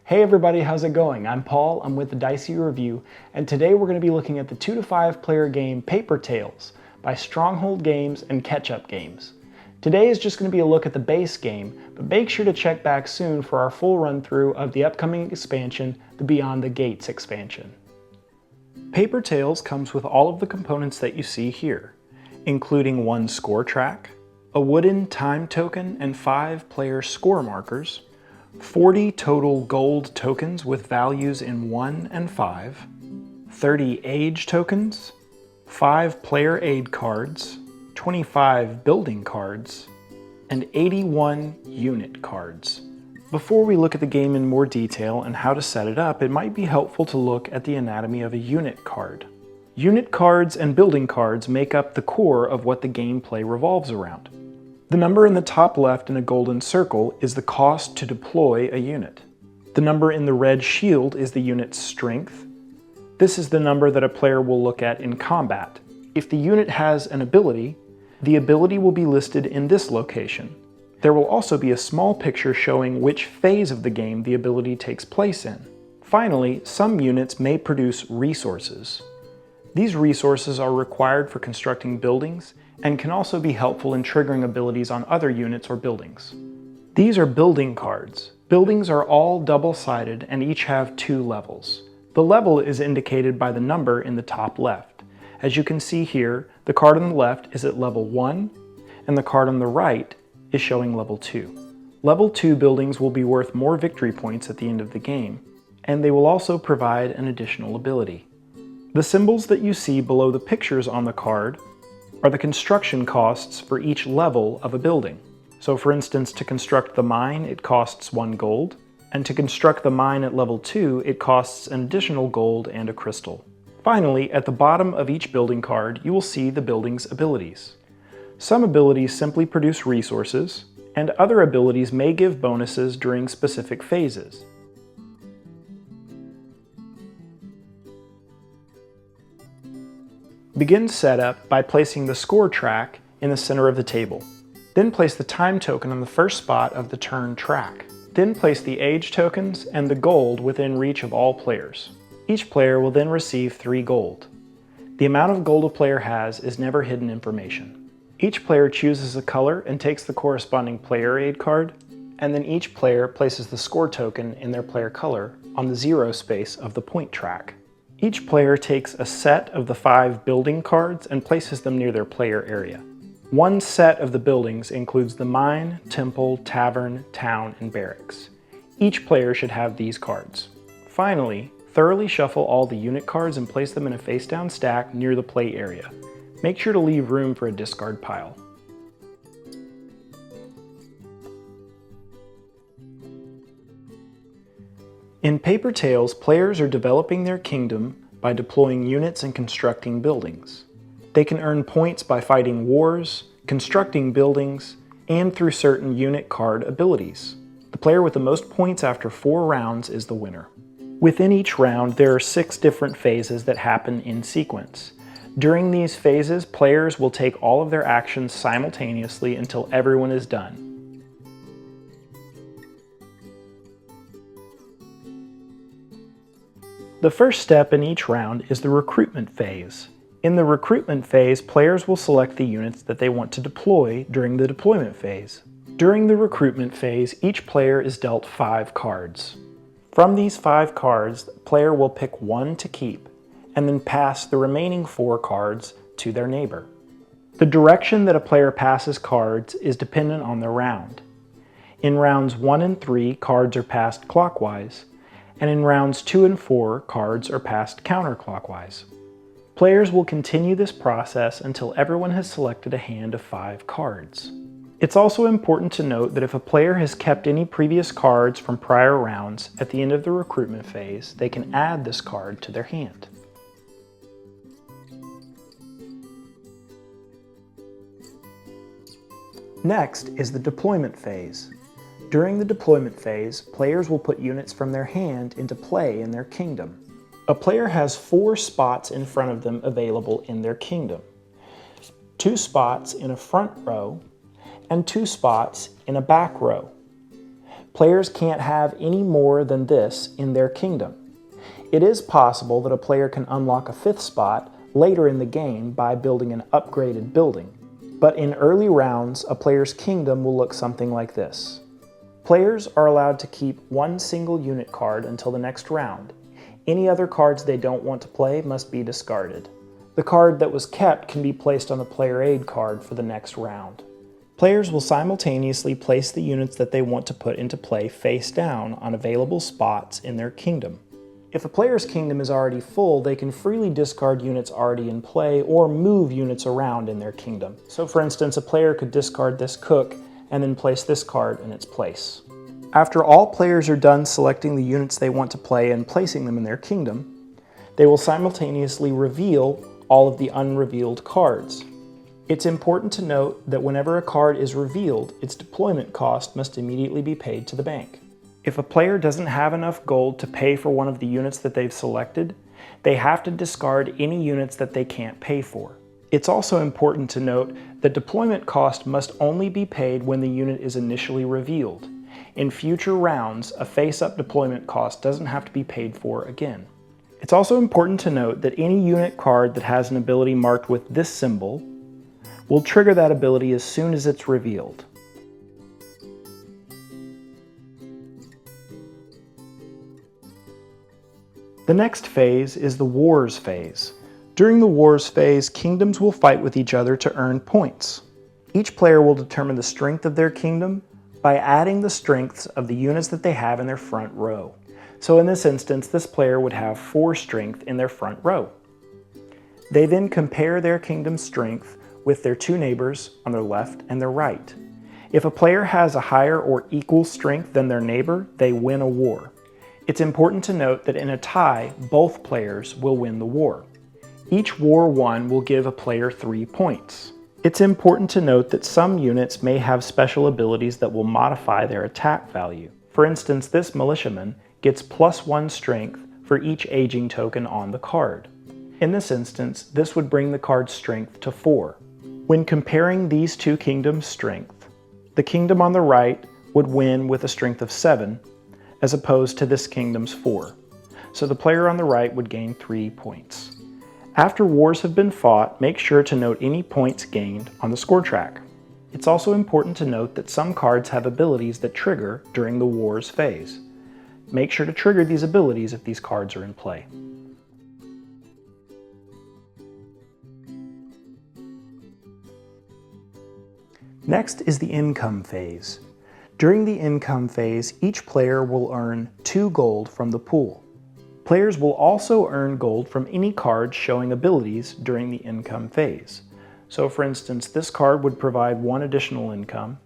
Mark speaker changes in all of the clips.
Speaker 1: Hey everybody, how's it going? I'm Paul, I'm with the Dicey Review, and today we're going to be looking at the 2 to 5 player game Paper Tales by Stronghold Games and Catch Up Games. Today is just going to be a look at the base game, but make sure to check back soon for our full run through of the upcoming expansion, the Beyond the Gates expansion. Paper Tales comes with all of the components that you see here, including one score track, a wooden time token and 5 player score markers, 40 total gold tokens with values in 1 and 5, 30 age tokens, 5 player aid cards, 25 building cards, and 81 unit cards. Before we look at the game in more detail and how to set it up, it might be helpful to look at the anatomy of a unit card. Unit cards and building cards make up the core of what the gameplay revolves around. The number in the top left in a golden circle is the cost to deploy a unit. The number in the red shield is the unit's strength. This is the number that a player will look at in combat. If the unit has an ability, the ability will be listed in this location. There will also be a small picture showing which phase of the game the ability takes place in. Finally, some units may produce resources. These resources are required for constructing buildings and can also be helpful in triggering abilities on other units or buildings. These are building cards. Buildings are all double-sided and each have 2 levels. The level is indicated by the number in the top left. As you can see here, the card on the left is at level 1 and the card on the right is showing level 2. Level 2 buildings will be worth more victory points at the end of the game, and they will also provide an additional ability. The symbols that you see below the pictures on the card are the construction costs for each level of a building. So for instance, to construct the mine, it costs 1 gold, and to construct the mine at level 2, it costs an additional gold and a crystal. Finally, at the bottom of each building card, you will see the building's abilities. Some abilities simply produce resources, and other abilities may give bonuses during specific phases. Begin setup by placing the score track in the center of the table. Then place the time token on the first spot of the turn track. Then place the age tokens and the gold within reach of all players. Each player will then receive 3 gold. The amount of gold a player has is never hidden information. Each player chooses a color and takes the corresponding player aid card, and then each player places the score token in their player color on the 0 space of the point track. Each player takes a set of the 5 building cards and places them near their player area. One set of the buildings includes the mine, temple, tavern, town, and barracks. Each player should have these cards. Finally, thoroughly shuffle all the unit cards and place them in a face-down stack near the play area. Make sure to leave room for a discard pile. In Paper Tales, players are developing their kingdom by deploying units and constructing buildings. They can earn points by fighting wars, constructing buildings, and through certain unit card abilities. The player with the most points after 4 rounds is the winner. Within each round, there are 6 different phases that happen in sequence. During these phases, players will take all of their actions simultaneously until everyone is done. The first step in each round is the recruitment phase. In the recruitment phase, players will select the units that they want to deploy during the deployment phase. During the recruitment phase, each player is dealt 5 cards. From these 5 cards, the player will pick 1 to keep, and then pass the remaining 4 cards to their neighbor. The direction that a player passes cards is dependent on the round. In rounds 1 and 3, cards are passed clockwise, and in rounds 2 and 4, cards are passed counterclockwise. Players will continue this process until everyone has selected a hand of 5 cards. It's also important to note that if a player has kept any previous cards from prior rounds, at the end of the recruitment phase, they can add this card to their hand. Next is the deployment phase. During the deployment phase, players will put units from their hand into play in their kingdom. A player has 4 spots in front of them available in their kingdom. 2 spots in a front row and 2 spots in a back row. Players can't have any more than this in their kingdom. It is possible that a player can unlock a 5th spot later in the game by building an upgraded building, but in early rounds, a player's kingdom will look something like this. Players are allowed to keep one single unit card until the next round. Any other cards they don't want to play must be discarded. The card that was kept can be placed on the player aid card for the next round. Players will simultaneously place the units that they want to put into play face down on available spots in their kingdom. If a player's kingdom is already full, they can freely discard units already in play or move units around in their kingdom. So for instance, a player could discard this cook and then place this card in its place. After all players are done selecting the units they want to play and placing them in their kingdom, they will simultaneously reveal all of the unrevealed cards. It's important to note that whenever a card is revealed, its deployment cost must immediately be paid to the bank. If a player doesn't have enough gold to pay for one of the units that they've selected, they have to discard any units that they can't pay for. It's also important to note that deployment cost must only be paid when the unit is initially revealed. In future rounds, a face-up deployment cost doesn't have to be paid for again. It's also important to note that any unit card that has an ability marked with this symbol will trigger that ability as soon as it's revealed. The next phase is the Wars phase. During the Wars phase, kingdoms will fight with each other to earn points. Each player will determine the strength of their kingdom by adding the strengths of the units that they have in their front row. So in this instance, this player would have 4 strength in their front row. They then compare their kingdom's strength with their 2 neighbors on their left and their right. If a player has a higher or equal strength than their neighbor, they win a war. It's important to note that in a tie, both players will win the war. Each war won will give a player 3 points. It's important to note that some units may have special abilities that will modify their attack value. For instance, this militiaman gets +1 strength for each aging token on the card. In this instance, this would bring the card's strength to 4. When comparing these 2 kingdoms' strength, the kingdom on the right would win with a strength of 7, as opposed to this kingdom's 4. So the player on the right would gain 3 points. After wars have been fought, make sure to note any points gained on the score track. It's also important to note that some cards have abilities that trigger during the wars phase. Make sure to trigger these abilities if these cards are in play. Next is the income phase. During the income phase, each player will earn 2 gold from the pool. Players will also earn gold from any card showing abilities during the income phase. So for instance, this card would provide 1 additional income,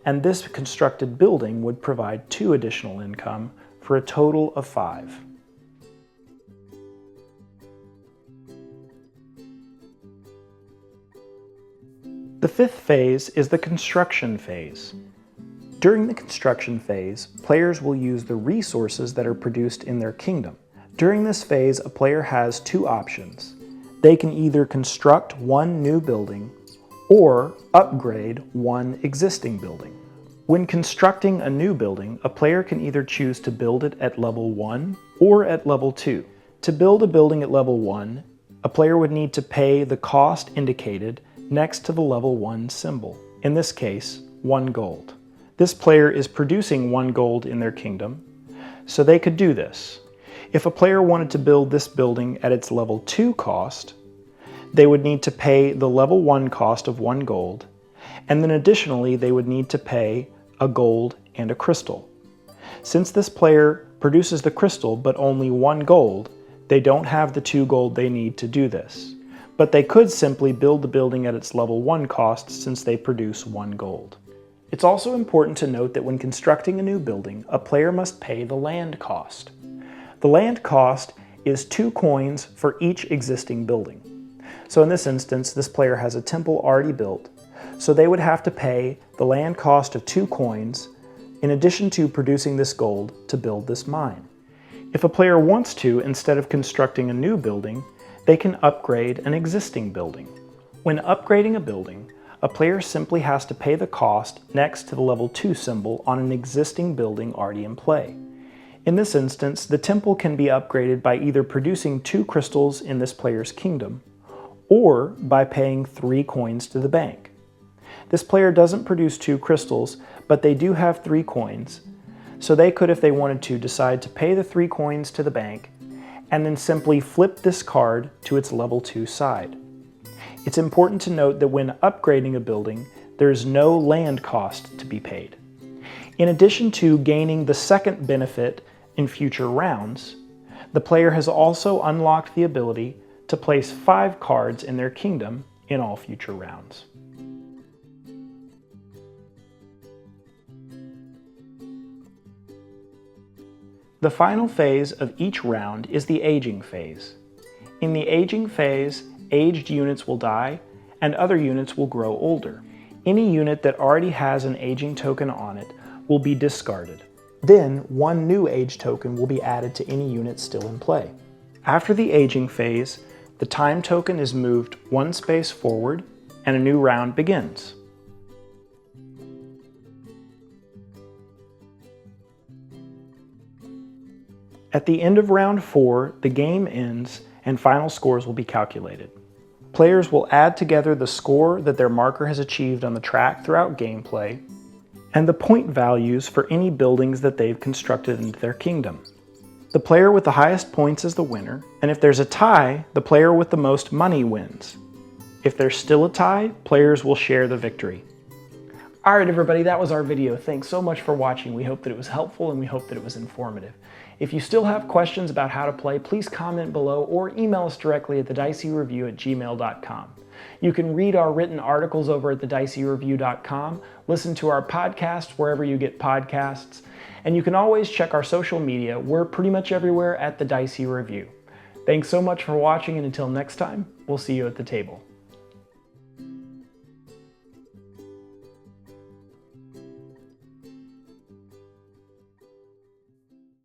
Speaker 1: and this constructed building would provide 2 additional income for a total of 5. The 5th phase is the construction phase. During the construction phase, players will use the resources that are produced in their kingdom. During this phase, a player has 2 options. They can either construct 1 new building or upgrade 1 existing building. When constructing a new building, a player can either choose to build it at level 1 or at level 2. To build a building at level 1, a player would need to pay the cost indicated next to the level 1 symbol. In this case, 1 gold. This player is producing 1 gold in their kingdom, so they could do this. If a player wanted to build this building at its level 2 cost, they would need to pay the level 1 cost of 1 gold, and then additionally they would need to pay a gold and a crystal. Since this player produces the crystal but only 1 gold, they don't have the 2 gold they need to do this. But they could simply build the building at its level 1 cost since they produce 1 gold. It's also important to note that when constructing a new building, a player must pay the land cost. The land cost is 2 coins for each existing building. So in this instance, this player has a temple already built, so they would have to pay the land cost of 2 coins in addition to producing this gold to build this mine. If a player wants to, instead of constructing a new building, they can upgrade an existing building. When upgrading a building, a player simply has to pay the cost next to the level 2 symbol on an existing building already in play. In this instance, the temple can be upgraded by either producing 2 crystals in this player's kingdom, or by paying 3 coins to the bank. This player doesn't produce 2 crystals, but they do have 3 coins, so they could, if they wanted to, decide to pay the 3 coins to the bank, and then simply flip this card to its level 2 side. It's important to note that when upgrading a building, there is no land cost to be paid. In addition to gaining the second benefit in future rounds, the player has also unlocked the ability to place 5 cards in their kingdom in all future rounds. The final phase of each round is the aging phase. In the aging phase, aged units will die and other units will grow older. Any unit that already has an aging token on it will be discarded. Then, 1 new age token will be added to any unit still in play. After the aging phase, the time token is moved 1 space forward and a new round begins. At the end of round 4, the game ends and final scores will be calculated. Players will add together the score that their marker has achieved on the track throughout gameplay and the point values for any buildings that they've constructed into their kingdom. The player with the highest points is the winner, and if there's a tie, the player with the most money wins. If there's still a tie, players will share the victory. Alright everybody, that was our video. Thanks so much for watching. We hope that it was helpful and we hope that it was informative. If you still have questions about how to play, please comment below or email us directly at thediceyreview@gmail.com. You can read our written articles over at thediceyreview.com, listen to our podcast wherever you get podcasts, and you can always check our social media. We're pretty much everywhere at The Dicey Review. Thanks so much for watching, and until next time, we'll see you at the table.